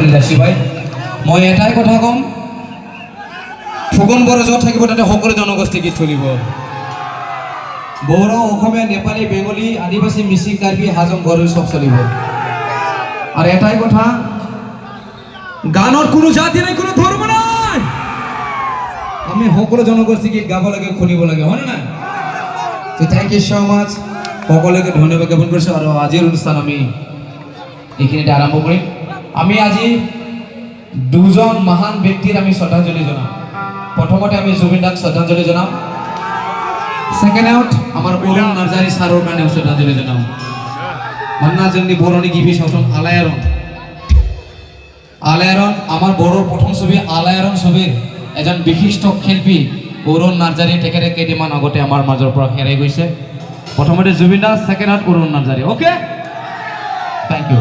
leadership মই এটাই কথা ক'ম ফুকন বড়ো য'ত থাকিব তাতে সকলো জনগোষ্ঠী গীত চলিব বড়ো অসমীয়া নেপালী বেংগলী আদিবাসী মিচিং কাৰ্বি হাজং বড়ো চব চলিব আৰু এটাই কথা গানত কোনো জাতি নাই কোনো ধৰ্ম নাই আমি সকলো জনগোষ্ঠী গীত গাব লাগে শুনিব লাগে হয়নে নাই তো থ্যাংক ইউ সো মাচ সকলোকে ধন্যবাদ জ্ঞাপন কৰিছোঁ আৰু আজিৰ অনুষ্ঠান আমি এইখিনিতে আৰম্ভ কৰিম আমি আজি দুজন মহান ব্যক্তিৰ আমি শ্ৰদ্ধাঞ্জলি জনাম প্ৰথমতে আমি জুবিন দাক শ্ৰদ্ধাঞ্জলি জনাম সেকেন্ড আউট আমাৰ অৰুণ নাৰ্জাৰী ছাৰৰ কাৰণে শ্ৰদ্ধাঞ্জলি জনাম মান্না जोंनि बर'नि गिबि सावथुन আলায়াৰন আমাৰ বড়োৰ প্ৰথম ছবি আলায়াৰন ছবিৰ এজন বিশিষ্ট শিল্পী অৰুণ নাৰ্জাৰী তেখেতে কেইদিনমান আগতে আমাৰ মাজৰ পৰা হেৰাই গৈছে প্ৰথমতে Zubeen da second out Arun Narzary okay thank U